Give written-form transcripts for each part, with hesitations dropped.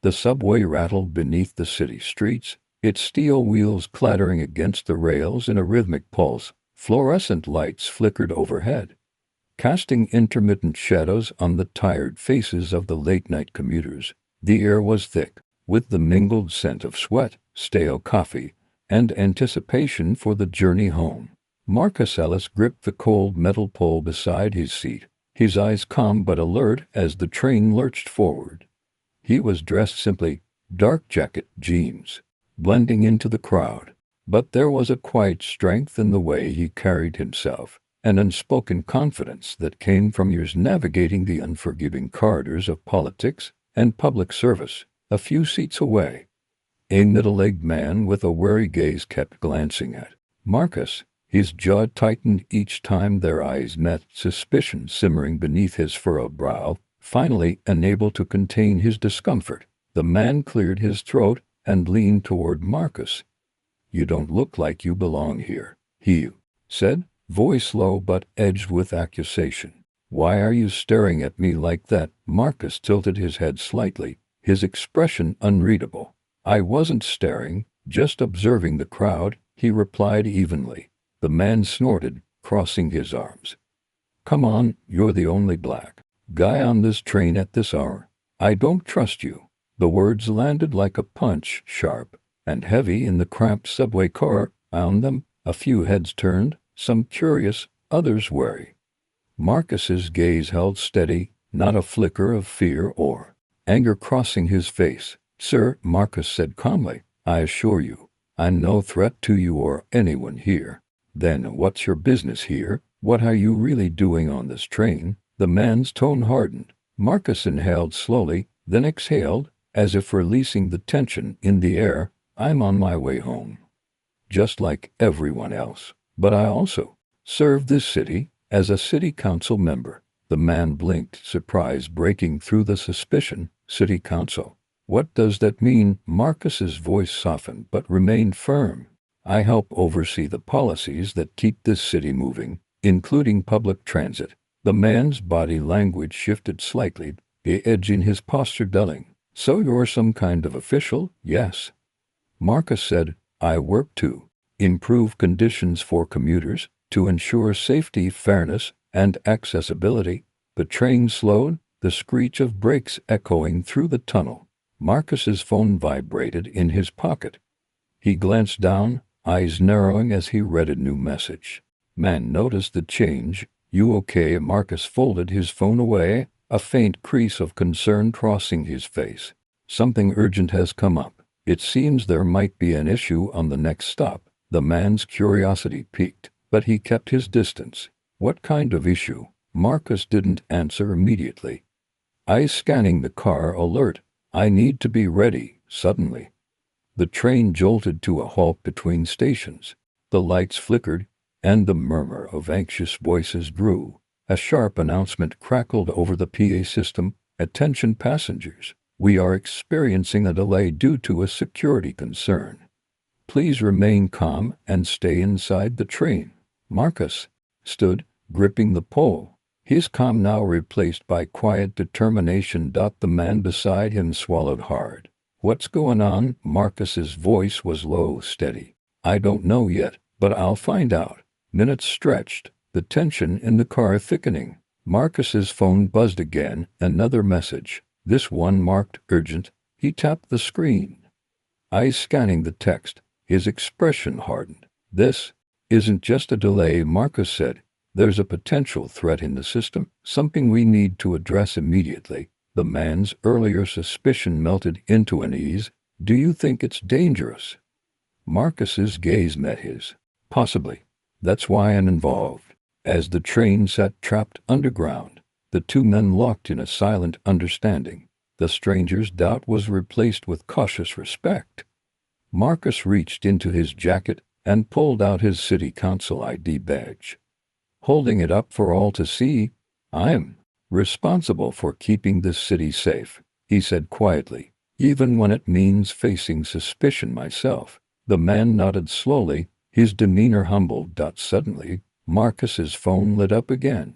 The subway rattled beneath the city streets, its steel wheels clattering against the rails in a rhythmic pulse. Fluorescent lights flickered overhead, casting intermittent shadows on the tired faces of the late-night commuters. The air was thick, with the mingled scent of sweat, stale coffee, and anticipation for the journey home. Marcus Ellis gripped the cold metal pole beside his seat, his eyes calm but alert as the train lurched forward. He was dressed simply, dark jacket, jeans, blending into the crowd. But there was a quiet strength in the way he carried himself, an unspoken confidence that came from years navigating the unforgiving corridors of politics and public service. A few seats away, a middle-aged man with a wary gaze kept glancing at Marcus. His jaw tightened each time their eyes met, suspicion simmering beneath his furrowed brow. Finally, unable to contain his discomfort, the man cleared his throat and leaned toward Marcus. "You don't look like you belong here," he said, voice low but edged with accusation. "Why are you staring at me like that?" Marcus tilted his head slightly, his expression unreadable. "I wasn't staring, just observing the crowd," he replied evenly. The man snorted, crossing his arms. "Come on, you're the only black guy on this train at this hour. I don't trust you." The words landed like a punch, sharp and heavy in the cramped subway car. Around them, a few heads turned, some curious, others wary. Marcus's gaze held steady, not a flicker of fear or anger crossing his face. "Sir," Marcus said calmly, "I assure you, I'm no threat to you or anyone here." "Then what's your business here? What are you really doing on this train?" The man's tone hardened. Marcus inhaled slowly, then exhaled, as if releasing the tension in the air. "I'm on my way home, just like everyone else. But I also serve this city as a city council member." The man blinked, surprise breaking through the suspicion. "City council? What does that mean?" Marcus's voice softened but remained firm. "I help oversee the policies that keep this city moving, including public transit." The man's body language shifted slightly, the edge in his posture dulling. "So you're some kind of official?" "Yes," Marcus said. "I work to improve conditions for commuters, to ensure safety, fairness, and accessibility." The train slowed, the screech of brakes echoing through the tunnel. Marcus's phone vibrated in his pocket. He glanced down, eyes narrowing as he read a new message. Man noticed the change. "You okay?" Marcus folded his phone away, a faint crease of concern crossing his face. "Something urgent has come up. It seems there might be an issue on the next stop." The man's curiosity piqued, but he kept his distance. "What kind of issue?" Marcus didn't answer immediately. Eyes scanning the car, alert. "I need to be ready." Suddenly, the train jolted to a halt between stations. The lights flickered, and the murmur of anxious voices grew. A sharp announcement crackled over the PA system. "Attention passengers. We are experiencing a delay due to a security concern. Please remain calm and stay inside the train." Marcus stood, gripping the pole, his calm now replaced by quiet determination. The man beside him swallowed hard. "What's going on?" Marcus's voice was low, steady. "I don't know yet, but I'll find out." Minutes stretched, the tension in the car thickening. Marcus's phone buzzed again, another message, this one marked urgent. He tapped the screen, eyes scanning the text, his expression hardened. "This isn't just a delay," Marcus said. "There's a potential threat in the system, something we need to address immediately." The man's earlier suspicion melted into unease. "Do you think it's dangerous?" Marcus's gaze met his. "Possibly. That's why I'm involved." As the train sat trapped underground, the two men locked in a silent understanding. The stranger's doubt was replaced with cautious respect. Marcus reached into his jacket and pulled out his city council ID badge. Holding it up for all to see, "I'm responsible for keeping this city safe," he said quietly, "even when it means facing suspicion myself." The man nodded slowly, his demeanor humbled. Suddenly, Marcus's phone lit up again.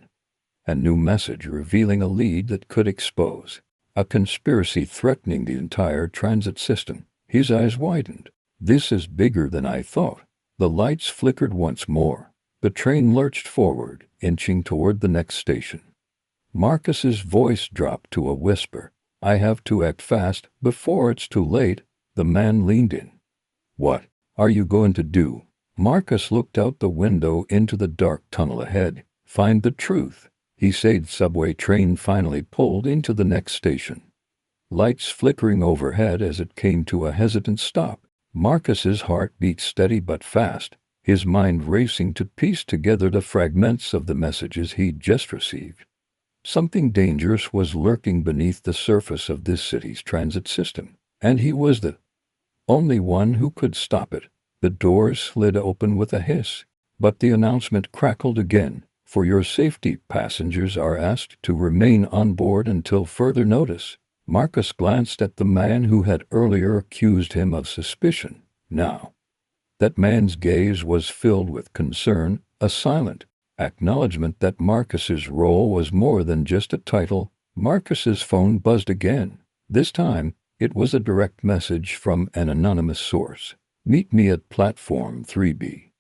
A new message revealing a lead that could expose A conspiracy threatening the entire transit system. His eyes widened. This is bigger than I thought. The lights flickered once more. The train lurched forward, inching toward the next station. Marcus's voice dropped to a whisper. I have to act fast before it's too late. The man leaned in. What are you going to do? Marcus looked out the window into the dark tunnel ahead. Find the truth, he said. Subway train finally pulled into the next station. Lights flickering overhead as it came to a hesitant stop. Marcus's heart beat steady but fast, his mind racing to piece together the fragments of the messages he'd just received. Something dangerous was lurking beneath the surface of this city's transit system, and he was the only one who could stop it. The doors slid open with a hiss, but the announcement crackled again. For your safety, passengers are asked to remain on board until further notice. Marcus glanced at the man who had earlier accused him of suspicion. Now, that man's gaze was filled with concern, a silent acknowledgement that Marcus's role was more than just a title. Marcus's phone buzzed again. This time, it was a direct message from an anonymous source. Meet me at platform 3B.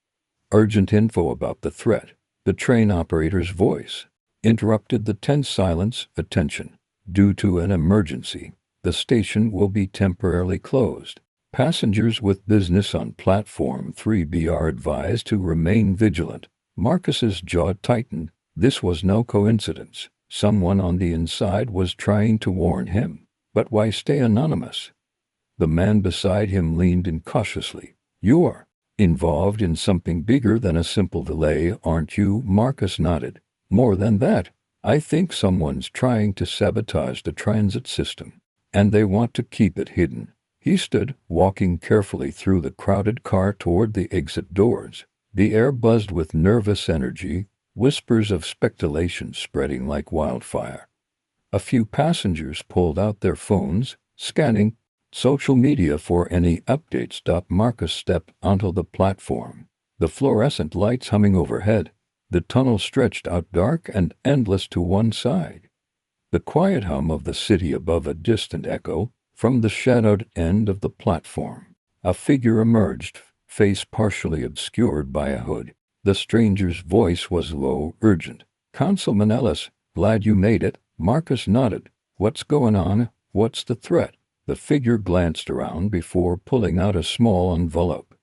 Urgent info about the threat. The train operator's voice interrupted the tense silence. Attention. Due to an emergency, the station will be temporarily closed. Passengers with business on platform 3B are advised to remain vigilant. Marcus's jaw tightened. This was no coincidence. Someone on the inside was trying to warn him. But why stay anonymous? The man beside him leaned in cautiously. You are involved in something bigger than a simple delay, aren't you? Marcus nodded. More than that. I think someone's trying to sabotage the transit system, and they want to keep it hidden. He stood, walking carefully through the crowded car toward the exit doors. The air buzzed with nervous energy, whispers of speculation spreading like wildfire. A few passengers pulled out their phones, scanning social media for any updates. Marcus stepped onto the platform, the fluorescent lights humming overhead. The tunnel stretched out dark and endless to one side. The quiet hum of the city above a distant echo from the shadowed end of the platform. A figure emerged, face partially obscured by a hood. The stranger's voice was low, urgent. Councilman Ellis, glad you made it. Marcus nodded. What's going on? What's the threat? The figure glanced around before pulling out a small envelope.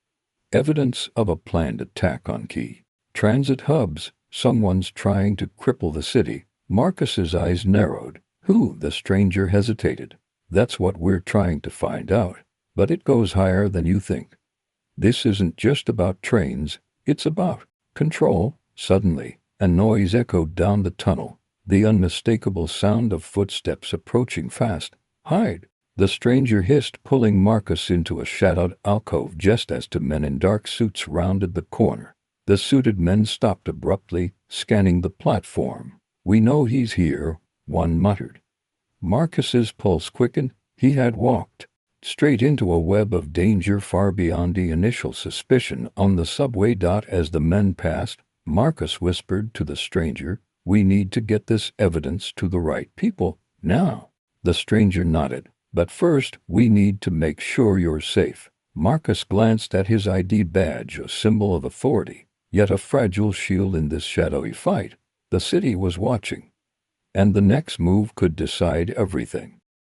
Evidence of a planned attack on key transit hubs. Someone's trying to cripple the city. Marcus's eyes narrowed. Who? The stranger hesitated. That's what we're trying to find out. But it goes higher than you think. This isn't just about trains. It's about control. Suddenly, a noise echoed down the tunnel. The unmistakable sound of footsteps approaching fast. Hide! The stranger hissed, pulling Marcus into a shadowed alcove just as two men in dark suits rounded the corner. The suited men stopped abruptly, scanning the platform. We know he's here, one muttered. Marcus's pulse quickened. He had walked straight into a web of danger far beyond the initial suspicion on the subway. As the men passed, Marcus whispered to the stranger, we need to get this evidence to the right people, now. The stranger nodded. But first, we need to make sure you're safe. Marcus glanced at his ID badge, a symbol of authority, yet a fragile shield in this shadowy fight. The city was watching, and the next move could decide everything.